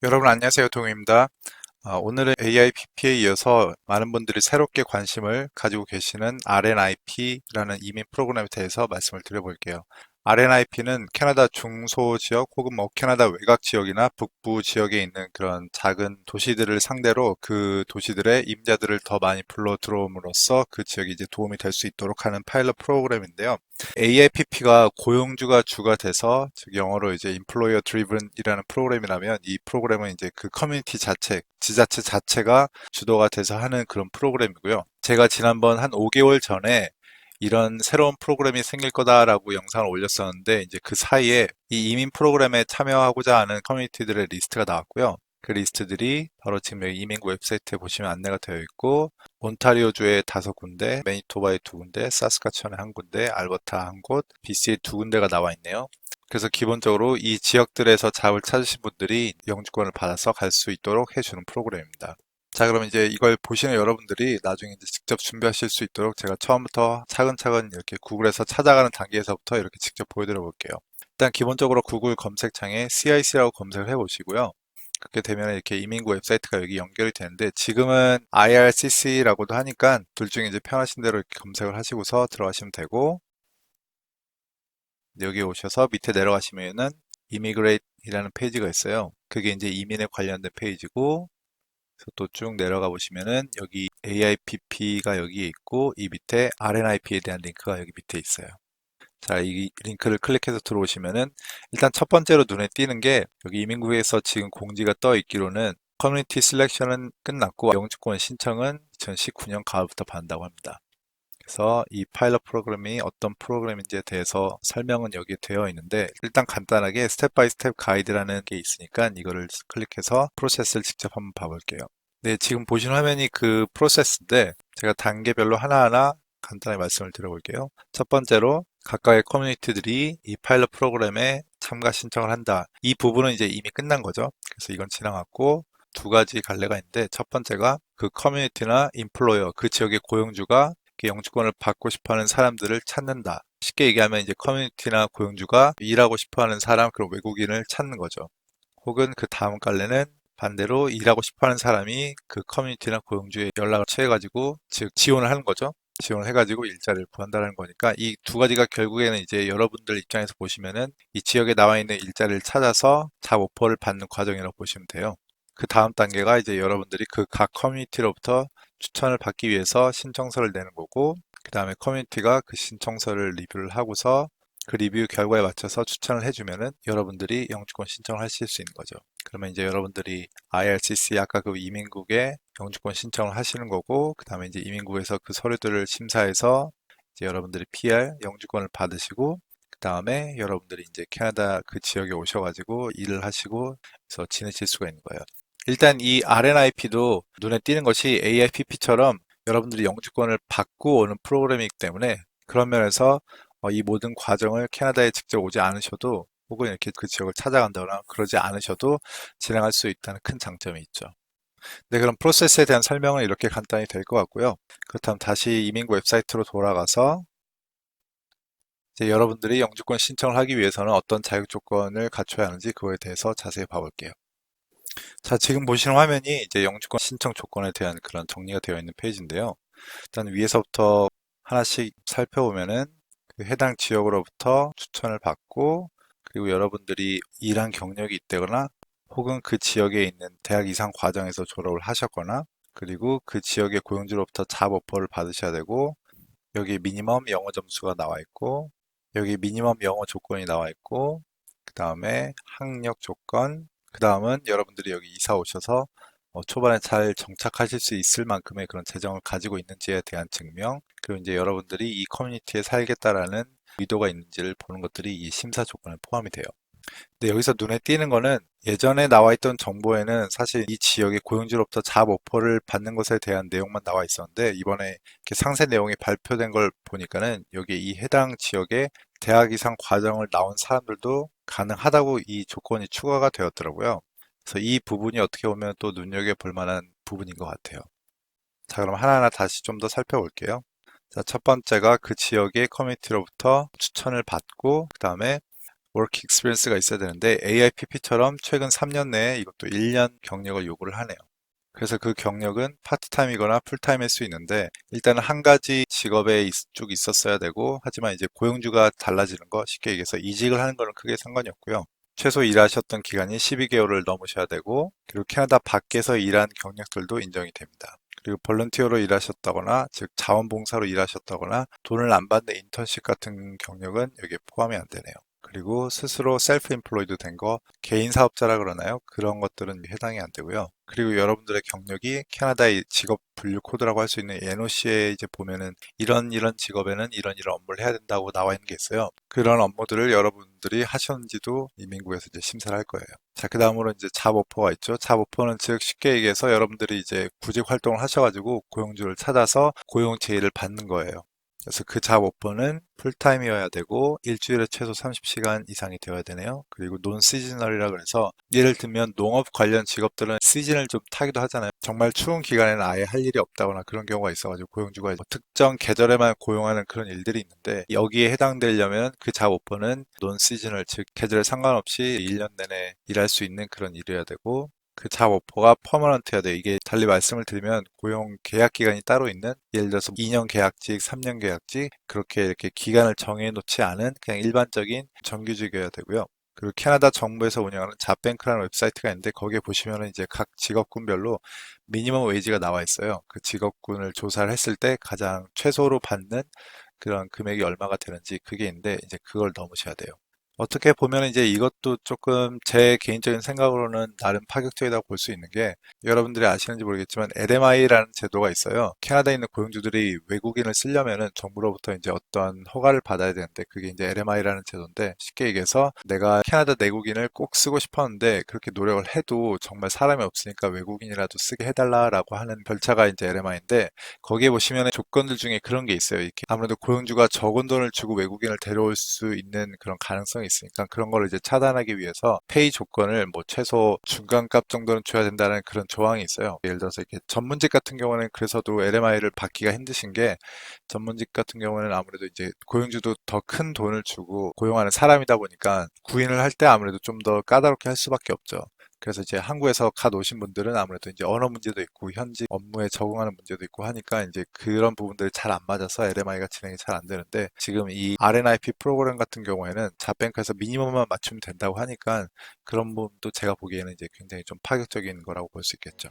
여러분 안녕하세요. 동우입니다. 오늘은 AIPP에 이어서 많은 분들이 새롭게 관심을 가지고 계시는 RNIP라는 이민 프로그램에 대해서 말씀을 드려볼게요. RNIP는 캐나다 중소 지역 혹은 캐나다 외곽 지역이나 북부 지역에 있는 그런 작은 도시들을 상대로 그 도시들의 임자들을 더 많이 불러 들어옴으로써 그 지역이 이제 도움이 될 수 있도록 하는 파일럿 프로그램인데요. AIPP가 고용주가 주가 돼서 즉 영어로 이제 Employer Driven이라는 프로그램이라면 이 프로그램은 이제 그 커뮤니티 자체, 지자체 자체가 주도가 돼서 하는 그런 프로그램이고요. 제가 지난번 한 5개월 전에 이런 새로운 프로그램이 생길 거다라고 영상을 올렸었는데 이제 그 사이에 이 이민 프로그램에 참여하고자 하는 커뮤니티들의 리스트가 나왔고요. 그 리스트들이 바로 지금 여기 이민구 웹사이트에 보시면 안내가 되어 있고 온타리오주에 5군데, 매니토바에 2군데, 사스카천에 1군데, 알버타 1곳, BC에 2군데가 나와 있네요. 그래서 기본적으로 이 지역들에서 잡을 찾으신 분들이 영주권을 받아서 갈 수 있도록 해주는 프로그램입니다. 자, 그럼 이제 이걸 보시는 여러분들이 나중에 이제 직접 준비하실 수 있도록 제가 처음부터 차근차근 이렇게 구글에서 찾아가는 단계에서부터 이렇게 직접 보여드려 볼게요. 일단 기본적으로 구글 검색창에 CIC라고 검색을 해 보시고요. 그렇게 되면 이렇게 이민구 웹사이트가 여기 연결이 되는데 지금은 IRCC라고도 하니까 둘 중에 이제 편하신 대로 이렇게 검색을 하시고서 들어가시면 되고 여기 오셔서 밑에 내려가시면은 이미그레이트이라는 페이지가 있어요. 그게 이제 이민에 관련된 페이지고 그래서 또 쭉 내려가 보시면은 여기 AIPP가 여기에 있고 이 밑에 RNIP에 대한 링크가 여기 밑에 있어요. 자, 이 링크를 클릭해서 들어오시면은 일단 첫 번째로 눈에 띄는 게 여기 이민국에서 지금 공지가 떠 있기로는 커뮤니티 셀렉션은 끝났고 영주권 신청은 2019년 가을부터 받는다고 합니다. 그래서 이 파일럿 프로그램이 어떤 프로그램인지에 대해서 설명은 여기에 되어 있는데 일단 간단하게 스텝 바이 스텝 가이드라는 게 있으니까 이거를 클릭해서 프로세스를 직접 한번 봐볼게요. 네, 지금 보시는 화면이 그 프로세스인데 제가 단계별로 하나하나 간단히 말씀을 드려볼게요. 첫 번째로 각각의 커뮤니티들이 이 파일럿 프로그램에 참가 신청을 한다. 이 부분은 이제 이미 끝난 거죠. 그래서 이건 지나갔고 두 가지 갈래가 있는데 첫 번째가 그 커뮤니티나 인플로어, 그 지역의 고용주가 영주권을 받고 싶어하는 사람들을 찾는다. 쉽게 얘기하면 이제 커뮤니티나 고용주가 일하고 싶어하는 사람, 그런 외국인을 찾는 거죠. 혹은 그 다음 갈래는 반대로 일하고 싶어하는 사람이 그 커뮤니티나 고용주에 연락을 취해가지고 즉 지원을 하는 거죠. 지원을 해가지고 일자리를 구한다는 거니까 이 두 가지가 결국에는 이제 여러분들 입장에서 보시면은 이 지역에 나와 있는 일자리를 찾아서 잡 오퍼를 받는 과정이라고 보시면 돼요. 그 다음 단계가 이제 여러분들이 그 각 커뮤니티로부터 추천을 받기 위해서 신청서를 내는 거고 그 다음에 커뮤니티가 그 신청서를 리뷰를 하고서 그 리뷰 결과에 맞춰서 추천을 해주면은 여러분들이 영주권 신청을 하실 수 있는 거죠. 그러면 이제 여러분들이 IRCC 아까 그 이민국에 영주권 신청을 하시는 거고 그 다음에 이제 이민국에서 그 서류들을 심사해서 이제 여러분들이 PR 영주권을 받으시고 그 다음에 여러분들이 이제 캐나다 그 지역에 오셔가지고 일을 하시고 그래서 지내실 수가 있는 거예요. 일단 이 RNIP도 눈에 띄는 것이 AIPP처럼 여러분들이 영주권을 받고 오는 프로그램이기 때문에 그런 면에서 이 모든 과정을 캐나다에 직접 오지 않으셔도 혹은 이렇게 그 지역을 찾아간다거나 그러지 않으셔도 진행할 수 있다는 큰 장점이 있죠. 네, 그럼 프로세스에 대한 설명은 이렇게 간단히 될 것 같고요. 그렇다면 다시 이민구 웹사이트로 돌아가서 이제 여러분들이 영주권 신청을 하기 위해서는 어떤 자격 조건을 갖춰야 하는지 그거에 대해서 자세히 봐볼게요. 자, 지금 보시는 화면이 이제 영주권 신청 조건에 대한 그런 정리가 되어 있는 페이지인데요. 일단 위에서부터 하나씩 살펴보면은 그 해당 지역으로부터 추천을 받고 그리고 여러분들이 일한 경력이 있다거나 혹은 그 지역에 있는 대학 이상 과정에서 졸업을 하셨거나 그리고 그 지역의 고용주로부터 잡 오퍼를 받으셔야 되고 여기 미니멈 영어 점수가 나와 있고 여기 미니멈 영어 조건이 나와 있고 그 다음에 학력 조건 그 다음은 여러분들이 여기 이사 오셔서 초반에 잘 정착하실 수 있을 만큼의 그런 재정을 가지고 있는지에 대한 증명 그리고 이제 여러분들이 이 커뮤니티에 살겠다라는 의도가 있는지를 보는 것들이 이 심사 조건에 포함이 돼요. 근데 여기서 눈에 띄는 거는 예전에 나와 있던 정보에는 사실 이 지역의 고용주로부터 잡 오퍼를 받는 것에 대한 내용만 나와 있었는데 이번에 이렇게 상세 내용이 발표된 걸 보니까는 여기 이 해당 지역에 대학 이상 과정을 나온 사람들도 가능하다고 이 조건이 추가가 되었더라고요. 그래서 이 부분이 어떻게 보면 또 눈여겨볼 만한 부분인 것 같아요. 자, 그럼 하나하나 다시 좀 더 살펴볼게요. 자, 첫 번째가 그 지역의 커뮤니티로부터 추천을 받고 그 다음에 워크 익스피리언스가 있어야 되는데 AIPP처럼 최근 3년 내에 이것도 1년 경력을 요구를 하네요. 그래서 그 경력은 파트타임이거나 풀타임일 수 있는데 일단은 한 가지 직업에 쭉 있었어야 되고 하지만 이제 고용주가 달라지는 거 쉽게 얘기해서 이직을 하는 거는 크게 상관이 없고요. 최소 일하셨던 기간이 12개월을 넘으셔야 되고 그리고 캐나다 밖에서 일한 경력들도 인정이 됩니다. 그리고 볼런티어로 일하셨다거나 즉 자원봉사로 일하셨다거나 돈을 안 받는 인턴십 같은 경력은 여기에 포함이 안 되네요. 그리고 스스로 셀프 인플로이드 된 거, 개인 사업자라 그러나요? 그런 것들은 해당이 안 되고요. 그리고 여러분들의 경력이 캐나다의 직업 분류 코드라고 할 수 있는 NOC에 이제 보면은 이런 직업에는 이런 업무를 해야 된다고 나와 있는 게 있어요. 그런 업무들을 여러분들이 하셨는지도 이민국에서 이제 심사를 할 거예요. 자, 그 다음으로 이제 잡 오퍼가 있죠. 잡 오퍼는 즉 쉽게 얘기해서 여러분들이 이제 구직 활동을 하셔가지고 고용주를 찾아서 고용 제의를 받는 거예요. 그래서 그 잡 오퍼는 풀타임이어야 되고 일주일에 최소 30시간 이상이 되어야 되네요. 그리고 논 시즈널이라 그래서 예를 들면 농업 관련 직업들은 시즌을 좀 타기도 하잖아요. 정말 추운 기간에는 아예 할 일이 없다거나 그런 경우가 있어가지고 고용주가 뭐 특정 계절에만 고용하는 그런 일들이 있는데 여기에 해당되려면 그 잡 오퍼는 논 시즌을 즉 계절에 상관없이 1년 내내 일할 수 있는 그런 일이어야 되고 그 잡 오퍼가 퍼머넌트여야 돼. 이게 달리 말씀을 드리면 고용 계약 기간이 따로 있는 예를 들어서 2년 계약직, 3년 계약직 그렇게 이렇게 기간을 정해 놓지 않은 그냥 일반적인 정규직이어야 되고요. 그리고 캐나다 정부에서 운영하는 잡뱅크라는 웹사이트가 있는데 거기에 보시면은 이제 각 직업군별로 미니멈 웨이지가 나와 있어요. 그 직업군을 조사를 했을 때 가장 최소로 받는 그런 금액이 얼마가 되는지 그게 있는데 이제 그걸 넣으셔야 돼요. 어떻게 보면 이제 이것도 조금 제 개인적인 생각으로는 나름 파격적이라고 볼 수 있는 게 여러분들이 아시는지 모르겠지만 LMI라는 제도가 있어요. 캐나다에 있는 고용주들이 외국인을 쓰려면은 정부로부터 이제 어떤 허가를 받아야 되는데 그게 이제 LMI라는 제도인데 쉽게 얘기해서 내가 캐나다 내국인을 꼭 쓰고 싶었는데 그렇게 노력을 해도 정말 사람이 없으니까 외국인이라도 쓰게 해달라라고 하는 절차가 이제 LMI인데 거기에 보시면 조건들 중에 그런 게 있어요. 이렇게 아무래도 고용주가 적은 돈을 주고 외국인을 데려올 수 있는 그런 가능성이 있으니까 그런 거를 이제 차단하기 위해서 페이 조건을 뭐 최소 중간값 정도는 줘야 된다는 그런 조항이 있어요. 예를 들어서 이렇게 전문직 같은 경우는 그래서도 LMI를 받기가 힘드신 게 전문직 같은 경우는 아무래도 이제 고용주도 더 큰 돈을 주고 고용하는 사람이다 보니까 구인을 할 때 아무래도 좀 더 까다롭게 할 수밖에 없죠. 그래서 이제 한국에서 갓 오신 분들은 아무래도 이제 언어 문제도 있고 현지 업무에 적응하는 문제도 있고 하니까 이제 그런 부분들이 잘 안 맞아서 LMI가 진행이 잘 안 되는데 지금 이 RNIP 프로그램 같은 경우에는 잡뱅크에서 미니멈만 맞추면 된다고 하니까 그런 부분도 제가 보기에는 이제 굉장히 좀 파격적인 거라고 볼 수 있겠죠.